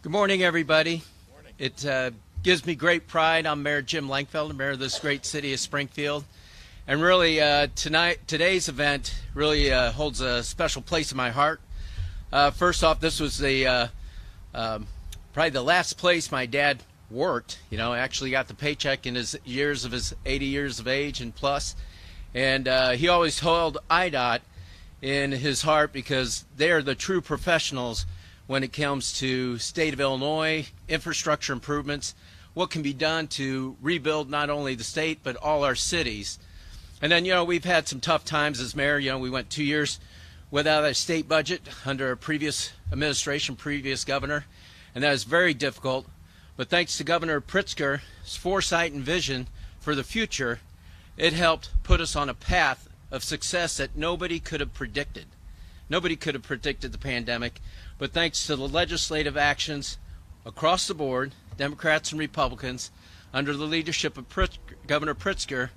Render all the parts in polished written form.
Good morning, everybody. It gives me great pride. I'm Mayor Jim Langfeld, Mayor of this great city of Springfield. And really, today's event really holds a special place in my heart. First off, this was the probably the last place my dad worked. You know, actually got the paycheck in his 80 years of age and plus. And he always held IDOT in his heart because they are the true professionals when it comes to state of Illinois, infrastructure improvements, what can be done to rebuild not only the state but all our cities. And then, you know, we've had some tough times as mayor. You know, we went 2 years without a state budget under a previous administration, previous governor, and that was very difficult. But thanks to Governor Pritzker's foresight and vision for the future, it helped put us on a path of success that nobody could have predicted. Nobody could have predicted the pandemic, but thanks to the legislative actions across the board, Democrats and Republicans, under the leadership of Governor Pritzker,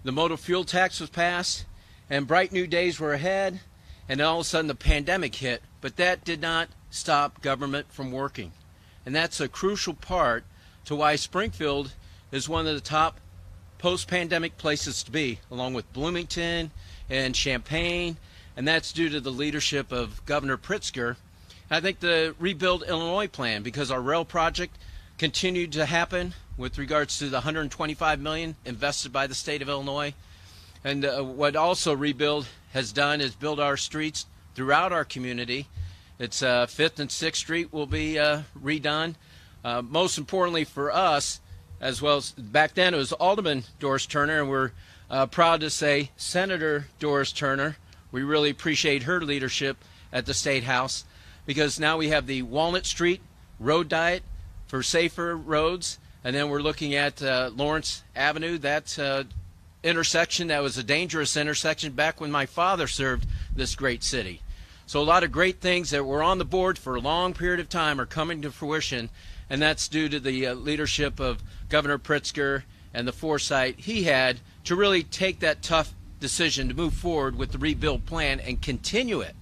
the motor fuel tax was passed, and bright new days were ahead, and then all of a sudden the pandemic hit. But that did not stop government from working. And that's a crucial part to why Springfield is one of the top post-pandemic places to be, along with Bloomington and Champaign, and that's due to the leadership of Governor Pritzker. I think the Rebuild Illinois plan, because our rail project continued to happen with regards to the $125 million invested by the state of Illinois. And what also Rebuild has done is build our streets throughout our community. It's 5th and 6th Street will be redone. Most importantly for us, as well as back then it was Alderman Doris Turner, and we're proud to say Senator Doris Turner. We really appreciate her leadership at the State House, because now we have the Walnut Street road diet for safer roads, and then we're looking at Lawrence Avenue, that intersection that was a dangerous intersection back when my father served this great city. So a lot of great things that were on the board for a long period of time are coming to fruition, and that's due to the leadership of Governor Pritzker and the foresight he had to really take that tough decision to move forward with the rebuild plan and continue it,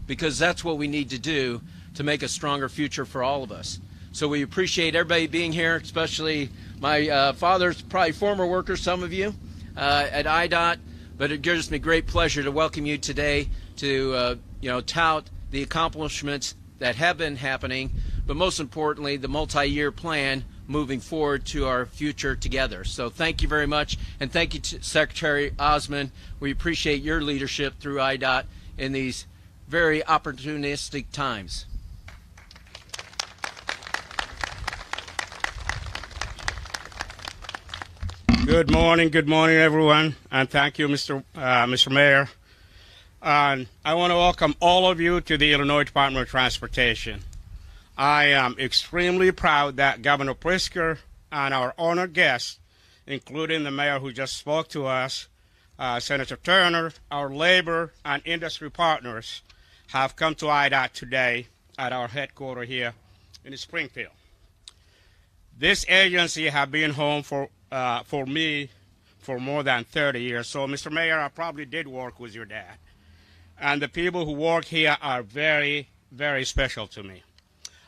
because that's what we need to do to make a stronger future for all of us. So we appreciate everybody being here, especially my father's probably former workers, some of you at IDOT, but it gives me great pleasure to welcome you today to tout the accomplishments that have been happening, but most importantly the multi-year plan moving forward to our future together. So thank you very much, and thank you to Secretary Osmond. We appreciate your leadership through IDOT in these very opportunistic times. Good morning, everyone, and thank you, Mr. Mayor. And I want to welcome all of you to the Illinois Department of Transportation. I am extremely proud that Governor Pritzker and our honored guests, including the mayor who just spoke to us, Senator Turner, our labor and industry partners, have come to IDOT today at our headquarters here in Springfield. This agency has been home for me for more than 30 years. So, Mr. Mayor, I probably did work with your dad. And the people who work here are very, very special to me.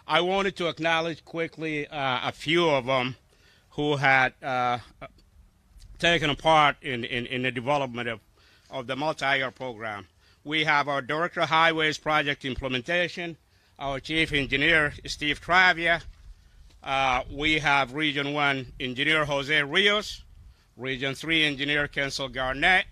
I wanted to acknowledge quickly a few of them who had taken a part in the development of the multi-year program. We have our Director of Highways Project Implementation, our Chief Engineer, Steve Travia. We have Region 1 Engineer Jose Rios, Region 3 Engineer Kensel Garnett,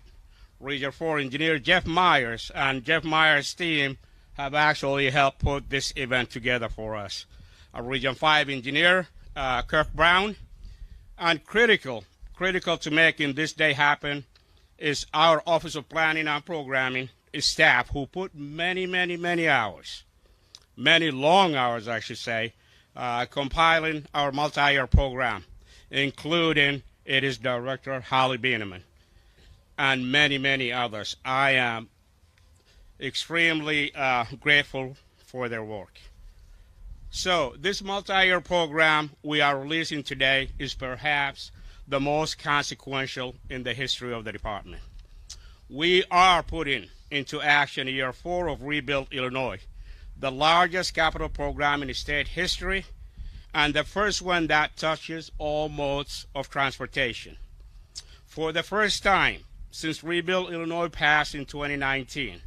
Region 4 Engineer Jeff Myers, and Jeff Myers' team have actually helped put this event together for us. Region 5 Engineer Kirk Brown, and critical to making this day happen is our Office of Planning and Programming staff, who put many hours, many long hours I should say, compiling our multi-year program, including its Director Holly Bieneman and many others. I am extremely grateful for their work. So this multi-year program we are releasing today is perhaps the most consequential in the history of the department. We are putting into action year 4 of Rebuild Illinois, the largest capital program in state history and the first one that touches all modes of transportation. For the first time since Rebuild Illinois passed in 2019,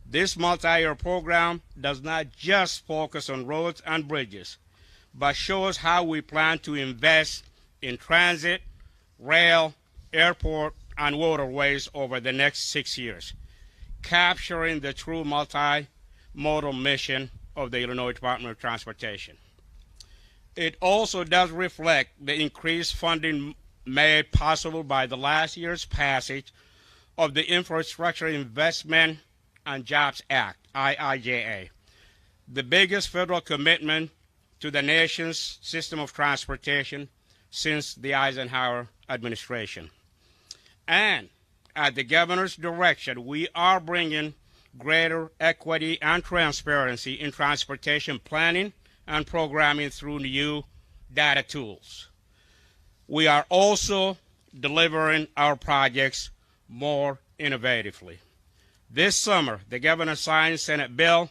this multi-year program does not just focus on roads and bridges, but shows how we plan to invest in transit, rail, airport, and waterways over the next 6 years, capturing the true multi-modal mission of the Illinois Department of Transportation. It also does reflect the increased funding made possible by the last year's passage of the Infrastructure Investment and Jobs Act, IIJA, the biggest federal commitment to the nation's system of transportation since the Eisenhower administration. And at the governor's direction, we are bringing greater equity and transparency in transportation planning and programming through new data tools. We are also delivering our projects more innovatively. This summer, the governor signed Senate Bill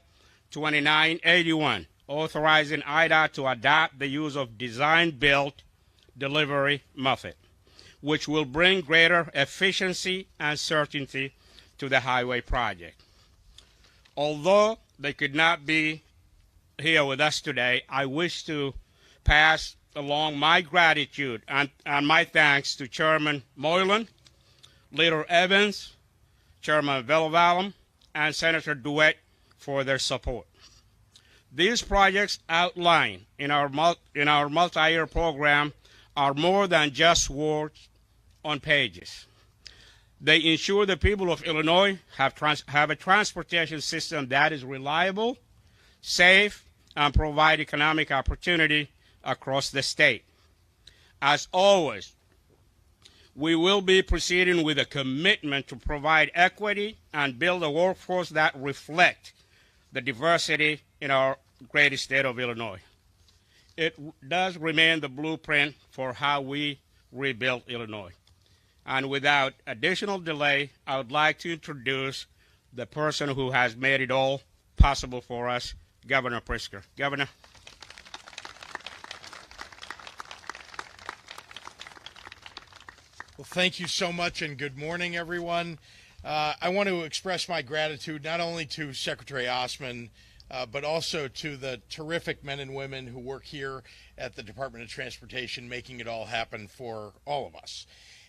2981, authorizing IDOT to adopt the use of design-build delivery method, which will bring greater efficiency and certainty to the highway project. Although they could not be here with us today, I wish to pass along my gratitude and my thanks to Chairman Moylan, Leader Evans, Chairman Velvalum, and Senator DeWitt for their support. These projects outlined in our multi-year program are more than just words on pages. They ensure the people of Illinois have a transportation system that is reliable, safe, and provide economic opportunity across the state. As always, we will be proceeding with a commitment to provide equity and build a workforce that reflect the diversity in our great state of Illinois. It does remain the blueprint for how we rebuild Illinois. And without additional delay, I would like to introduce the person who has made it all possible for us, Governor Pritzker. Governor. Well, thank you so much, and good morning, everyone. I want to express my gratitude not only to Secretary Osman, but also to the terrific men and women who work here at the Department of Transportation, making it all happen for all of us.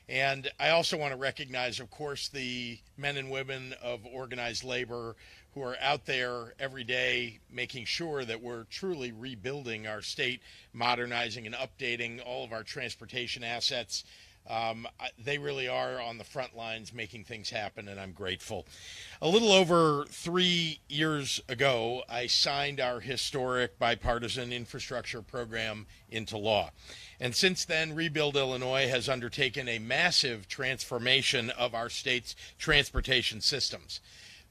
And I also want to recognize, of course, the men and women of organized labor who are out there every day making sure that we're truly rebuilding our state, modernizing and updating all of our transportation assets. They really are on the front lines making things happen, and I'm grateful. A little over 3 years ago, I signed our historic bipartisan infrastructure program into law. And since then, Rebuild Illinois has undertaken a massive transformation of our state's transportation systems.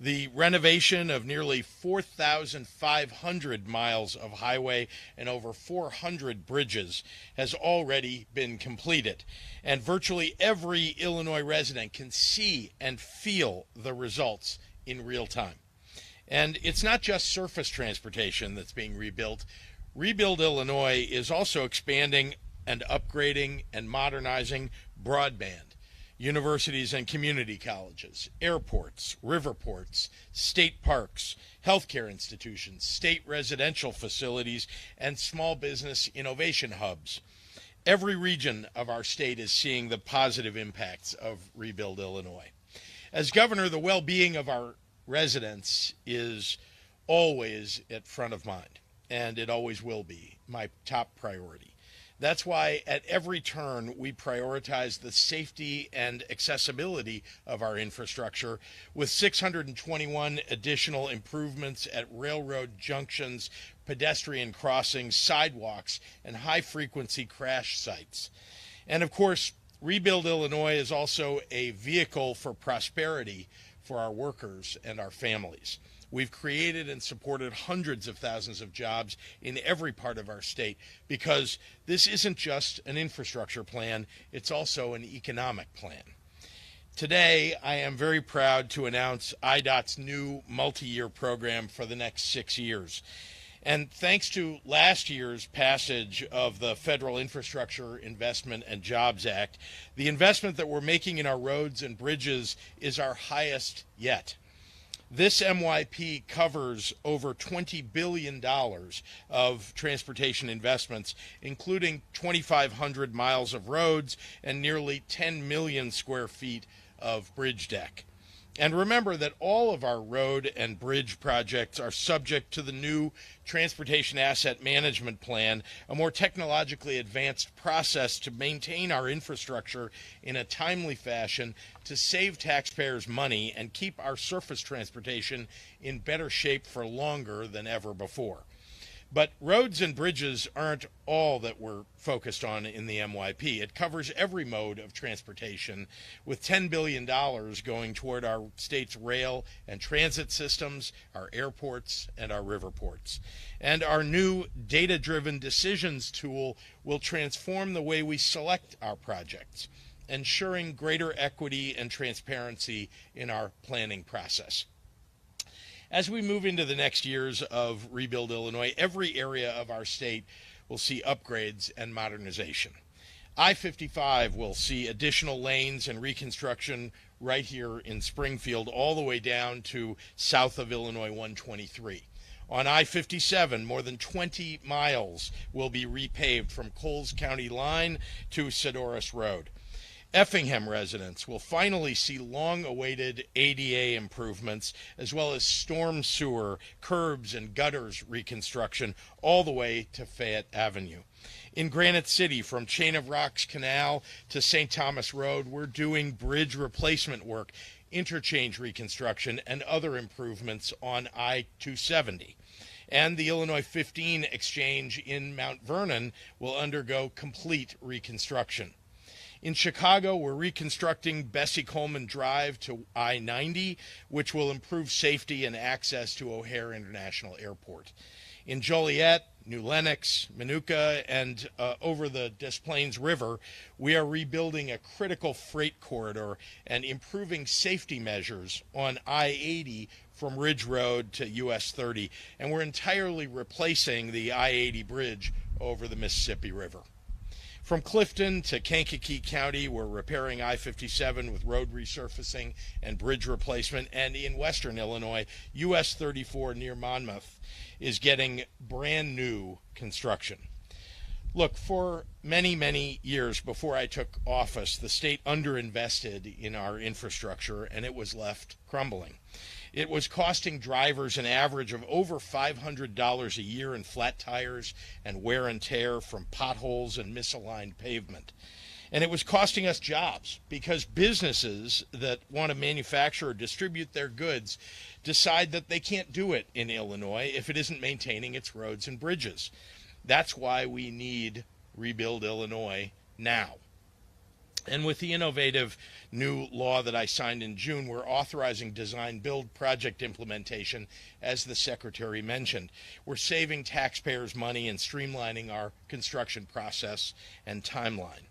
The renovation of nearly 4,500 miles of highway and over 400 bridges has already been completed. And virtually every Illinois resident can see and feel the results in real time. And it's not just surface transportation that's being rebuilt. Rebuild Illinois is also expanding and upgrading and modernizing broadband, universities and community colleges, airports, riverports, state parks, healthcare institutions, state residential facilities, and small business innovation hubs. Every region of our state is seeing the positive impacts of Rebuild Illinois. As governor, the well-being of our residents is always at front of mind, and it always will be my top priority. That's why at every turn we prioritize the safety and accessibility of our infrastructure with 621 additional improvements at railroad junctions, pedestrian crossings, sidewalks, and high-frequency crash sites. And of course, Rebuild Illinois is also a vehicle for prosperity for our workers and our families. We've created and supported hundreds of thousands of jobs in every part of our state because this isn't just an infrastructure plan, it's also an economic plan. Today, I am very proud to announce IDOT's new multi-year program for the next 6 years. And thanks to last year's passage of the Federal Infrastructure Investment and Jobs Act, the investment that we're making in our roads and bridges is our highest yet. This MYP covers over $20 billion of transportation investments, including 2,500 miles of roads and nearly 10 million square feet of bridge deck. And remember that all of our road and bridge projects are subject to the new Transportation Asset Management Plan, a more technologically advanced process to maintain our infrastructure in a timely fashion to save taxpayers money and keep our surface transportation in better shape for longer than ever before. But roads and bridges aren't all that we're focused on in the MYP. It covers every mode of transportation, with $10 billion going toward our state's rail and transit systems, our airports, and our riverports. And our new data-driven decisions tool will transform the way we select our projects, ensuring greater equity and transparency in our planning process. As we move into the next years of Rebuild Illinois, every area of our state will see upgrades and modernization. I-55 will see additional lanes and reconstruction right here in Springfield, all the way down to south of Illinois 123. On I-57, more than 20 miles will be repaved from Coles County line to Sedoris Road. Effingham residents will finally see long-awaited ADA improvements, as well as storm sewer, curbs, and gutters reconstruction all the way to Fayette Avenue. In Granite City, from Chain of Rocks Canal to St. Thomas Road, we're doing bridge replacement work, interchange reconstruction, and other improvements on I-270. And the Illinois 15 exchange in Mount Vernon will undergo complete reconstruction. In Chicago, we're reconstructing Bessie Coleman Drive to I-90, which will improve safety and access to O'Hare International Airport. In Joliet, New Lenox, Minooka, and over the Des Plaines River, we are rebuilding a critical freight corridor and improving safety measures on I-80 from Ridge Road to US 30, and we're entirely replacing the I-80 bridge over the Mississippi River. From Clifton to Kankakee County, we're repairing I-57 with road resurfacing and bridge replacement. And in western Illinois, US 34 near Monmouth is getting brand new construction. Look, for many, many years before I took office, the state underinvested in our infrastructure, and it was left crumbling. It was costing drivers an average of over $500 a year in flat tires and wear and tear from potholes and misaligned pavement. And it was costing us jobs because businesses that want to manufacture or distribute their goods decide that they can't do it in Illinois if it isn't maintaining its roads and bridges. That's why we need Rebuild Illinois now. And with the innovative new law that I signed in June, we're authorizing design-build project implementation, as the Secretary mentioned. We're saving taxpayers money and streamlining our construction process and timeline.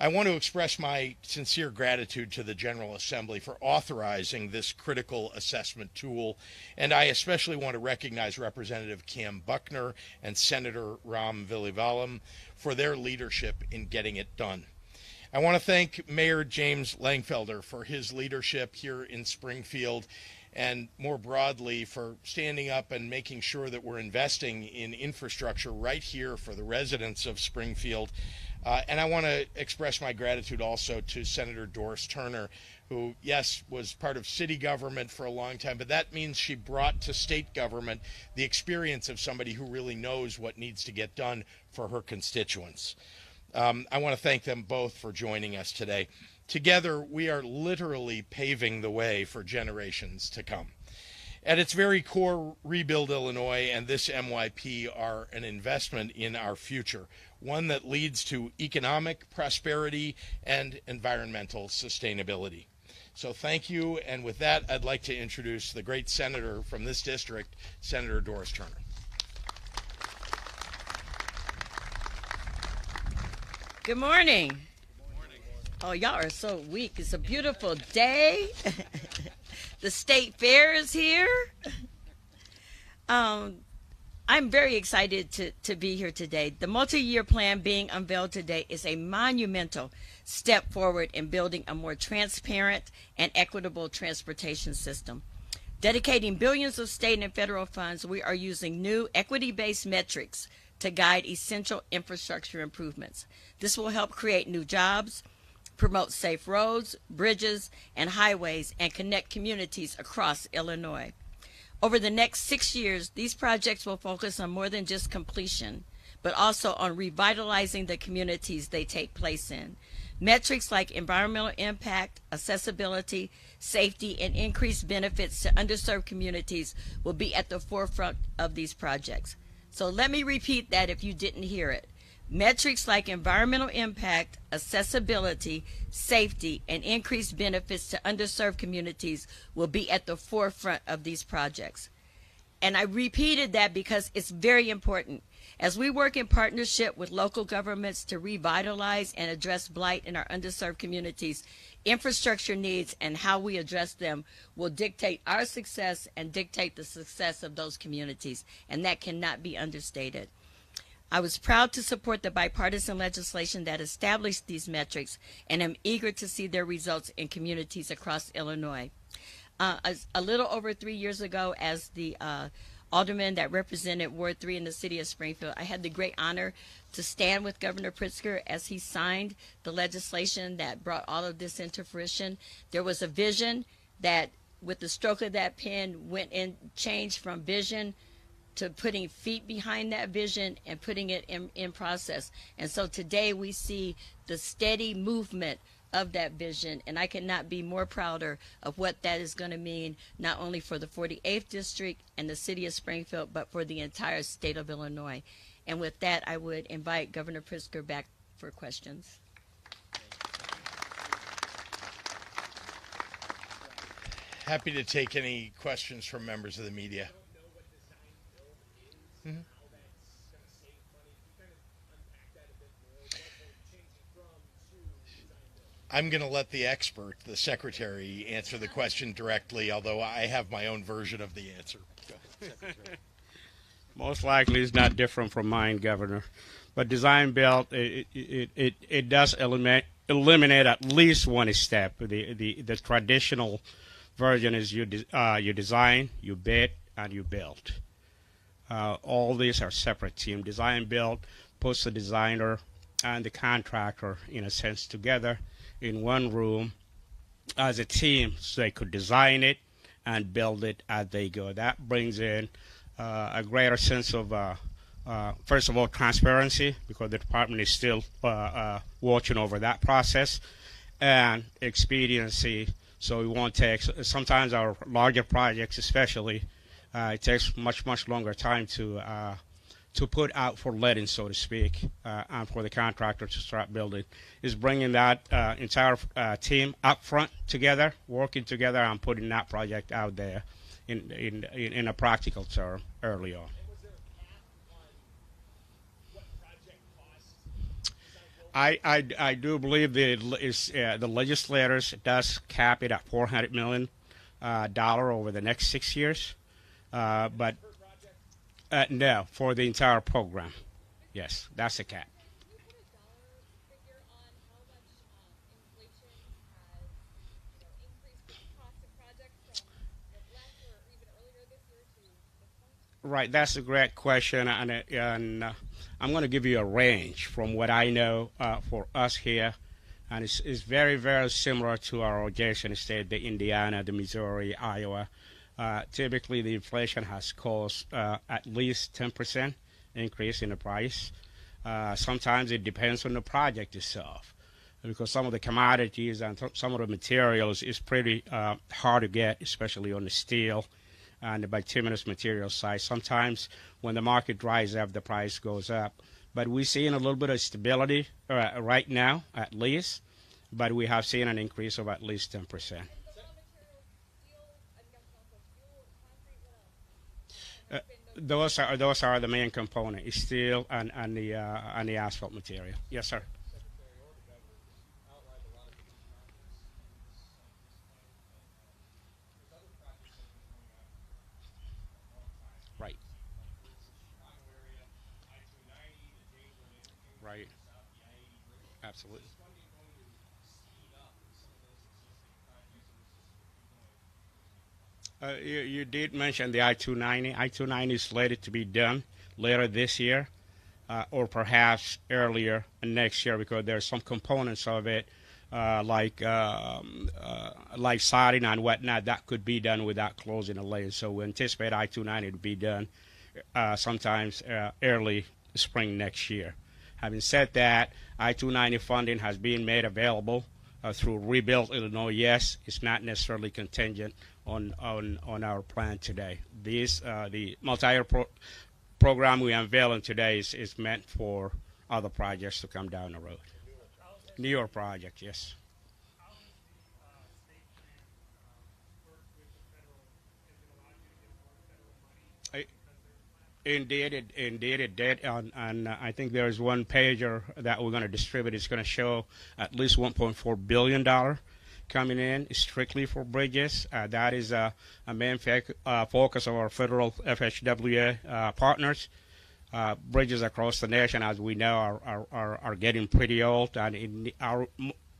I want to express my sincere gratitude to the General Assembly for authorizing this critical assessment tool, and I especially want to recognize Representative Cam Buckner and Senator Ram Vilivalam for their leadership in getting it done. I want to thank Mayor James Langfelder for his leadership here in Springfield, and more broadly for standing up and making sure that we're investing in infrastructure right here for the residents of Springfield. And I want to express my gratitude also to Senator Doris Turner, who, yes, was part of city government for a long time, but that means she brought to state government the experience of somebody who really knows what needs to get done for her constituents. I want to thank them both for joining us today. Together, we are literally paving the way for generations to come. At its very core, Rebuild Illinois and this MYP are an investment in our future, one that leads to economic prosperity and environmental sustainability. So thank you, and with that, I'd like to introduce the great senator from this district, Senator Doris Turner. Good morning. Oh, y'all are so weak. It's a beautiful day. The state fair is here. I'm very excited to be here today. The multi-year plan being unveiled today is a monumental step forward in building a more transparent and equitable transportation system. Dedicating billions of state and federal funds, we are using new equity-based metrics to guide essential infrastructure improvements. This will help create new jobs, promote safe roads, bridges, and highways, and connect communities across Illinois. Over the next 6 years, these projects will focus on more than just completion, but also on revitalizing the communities they take place in. Metrics like environmental impact, accessibility, safety, and increased benefits to underserved communities will be at the forefront of these projects. So let me repeat that if you didn't hear it. Metrics like environmental impact, accessibility, safety, and increased benefits to underserved communities will be at the forefront of these projects. And I repeated that because it's very important. As we work in partnership with local governments to revitalize and address blight in our underserved communities, infrastructure needs and how we address them will dictate our success and dictate the success of those communities. And that cannot be understated. I was proud to support the bipartisan legislation that established these metrics, and am eager to see their results in communities across Illinois. A little over 3 years ago, as the alderman that represented Ward 3 in the city of Springfield, I had the great honor to stand with Governor Pritzker as he signed the legislation that brought all of this into fruition. There was a vision that, with the stroke of that pen, went in, changed from vision to putting feet behind that vision and putting it in process. And so today we see the steady movement of that vision, and I cannot be more prouder of what that is going to mean, not only for the 48th District and the city of Springfield, but for the entire state of Illinois. And with that, I would invite Governor Pritzker back for questions. Happy to take any questions from members of the media. Mm-hmm. I'm going to let the expert, the secretary, answer the question directly, although I have my own version of the answer. Most likely it's not different from mine, Governor. But design build, it does eliminate at least one step. The traditional version is you design, you bid, and you build. All these are separate teams. Design build puts the designer and the contractor, in a sense, together in one room as a team, so they could design it and build it as they go. That brings in a greater sense of, first of all, transparency, because the department is still watching over that process, and expediency, so we won't take, sometimes our larger projects especially, it takes much longer time to put out for letting, so to speak, and for the contractor to start building. Is bringing that entire team up front together, working together, and putting that project out there in a practical term early on. I do believe the legislators does cap it at $400 million over the next 6 years. But no, for the entire program. Yes, that's the cap. Right, that's a great question, and I'm going to give you a range from what I know for us here, and it's very, very similar to our adjacent state, the Indiana, the Missouri, Iowa. Typically, the inflation has caused at least 10% increase in the price. Sometimes it depends on the project itself, because some of the commodities and some of the materials is pretty hard to get, especially on the steel and the bituminous material side. Sometimes when the market dries up, the price goes up. But we're seeing a little bit of stability right now, at least, but we have seen an increase of at least 10%. Those are the main components: steel and the asphalt material. Yes, sir. Right. Absolutely. You did mention the I-290. I-290 is slated to be done later this year, or perhaps earlier next year, because there are some components of it, like siding and whatnot, that could be done without closing the lane. So we anticipate I-290 to be done sometimes early spring next year. Having said that, I-290 funding has been made available through Rebuild Illinois. Yes, it's not necessarily contingent on our plan today. The multi-year program we unveiling today is meant for other projects to come down the road. Newer project, yes. Indeed, it did. And I think there's one pager that we're going to distribute. It's going to show at least $1.4 billion coming in strictly for bridges. That is a main focus of our federal FHWA partners. Bridges across the nation, as we know, are getting pretty old, and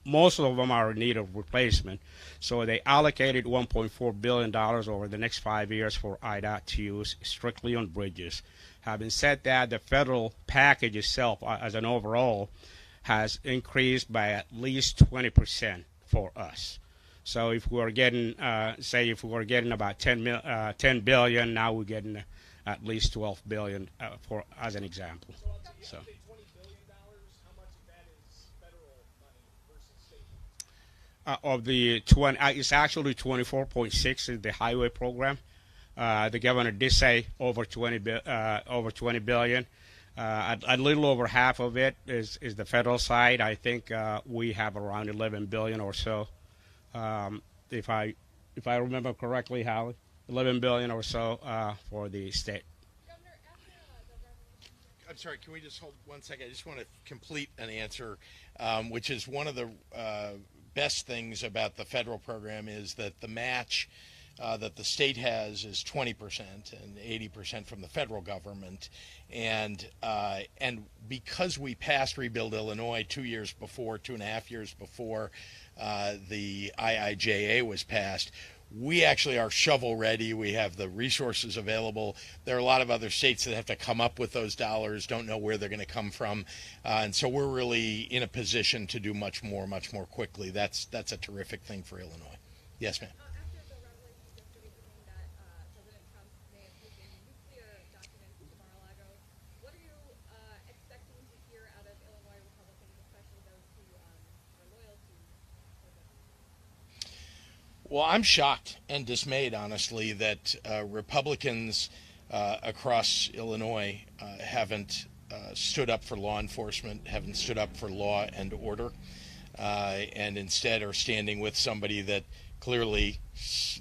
most of them are in need of replacement. So they allocated $1.4 billion over the next 5 years for IDOT to use strictly on bridges. Having said that, the federal package itself, as an overall, has increased by at least 20% for us. So if we're getting, if we were getting about 10 billion, now we're getting at least 12 billion for as an example. So. Of the 20, it's actually 24.6 is the highway program. The governor did say over 20 billion. A little over half of it is the federal side. I think we have around 11 billion or so, if I remember correctly, Howard. 11 billion or so for the state. I'm sorry, can we just hold 1 second? I just want to complete an answer, which is one of the best things about the federal program is that the match that the state has is 20% and 80% from the federal government. And because we passed Rebuild Illinois 2.5 years before the IIJA was passed, we actually are shovel ready. We have the resources available. There are a lot of other states that have to come up with those dollars, don't know where they're going to come from. And so we're really in a position to do much more quickly. That's a terrific thing for Illinois. Yes, ma'am. After the revelations yesterday evening that President Trump may have taken nuclear documents to Mar-a-Lago, what are you expecting to hear out of Illinois Republicans, especially those who are loyal to President Trump? Well, I'm shocked and dismayed, honestly, that Republicans across Illinois haven't stood up for law enforcement, haven't stood up for law and order, and instead are standing with somebody that clearly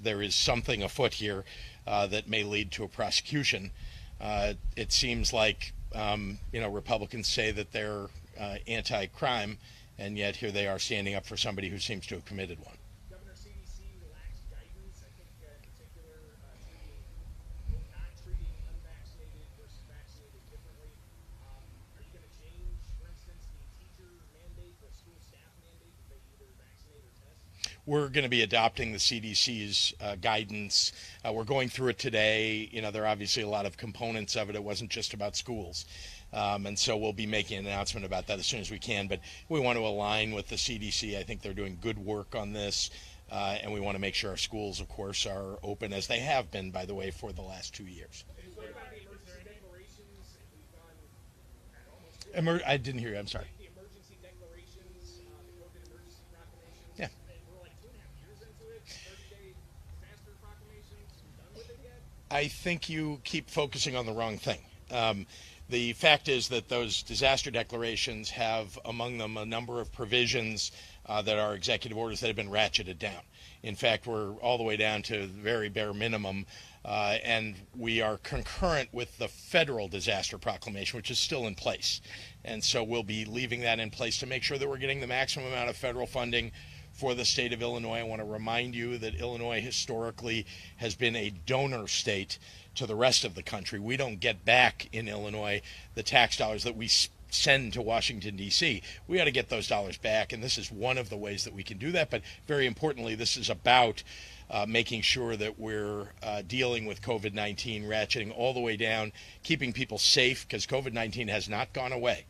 there is something afoot here that may lead to a prosecution. It seems like, Republicans say that they're anti-crime, and yet here they are standing up for somebody who seems to have committed one. Governor, CDC relaxed guidance, I think, in particular, treating unvaccinated versus vaccinated differently. Are you going to change, for instance, the teacher mandate, the school staff mandate, that they either vaccinate or test? We're going to be adopting the CDC's guidance. We're going through it today. There are obviously a lot of components of it. It wasn't just about schools. And so we'll be making an announcement about that as soon as we can. But we want to align with the CDC. I think they're doing good work on this. And we want to make sure our schools, of course, are open, as they have been, by the way, for the last 2 years. What about the emergency declarations? We've gone almost. I didn't hear you. I'm sorry. The emergency declarations, the COVID emergency proclamations. Yeah. We're like 2.5 years into it. 30-day disaster proclamations. We done with it yet? I think you keep focusing on the wrong thing. The fact is that those disaster declarations have among them a number of provisions that are executive orders that have been ratcheted down. In fact, we're all the way down to the very bare minimum, and we are concurrent with the federal disaster proclamation, which is still in place. And so we'll be leaving that in place to make sure that we're getting the maximum amount of federal funding for the state of Illinois. I want to remind you that Illinois historically has been a donor state to the rest of the country. We don't get back in Illinois the tax dollars that we send to Washington, D.C. We got to get those dollars back, and this is one of the ways that we can do that. But very importantly, this is about making sure that we're dealing with COVID-19, ratcheting all the way down, keeping people safe, because COVID-19 has not gone away.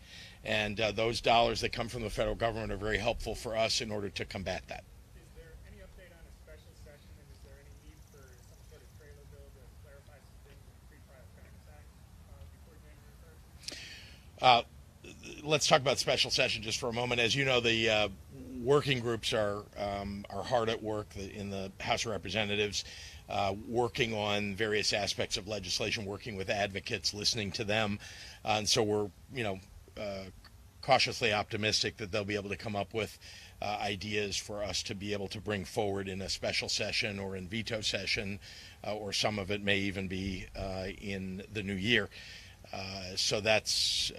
And those dollars that come from the federal government are very helpful for us in order to combat that. Is there any update on a special session, and is there any need for some sort of trailer bill to clarify some things in the Pre-Trial Fairness Act before January 1st? Let's talk about special session just for a moment. As you know, the working groups are hard at work in the House of Representatives, working on various aspects of legislation, working with advocates, listening to them, and so we're cautiously optimistic that they'll be able to come up with ideas for us to be able to bring forward in a special session or in veto session, or some of it may even be in the new year. So that's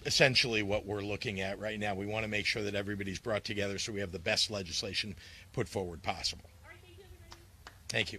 essentially what we're looking at right now. We want to make sure that everybody's brought together so we have the best legislation put forward possible. All right, thank you, everybody. Thank you.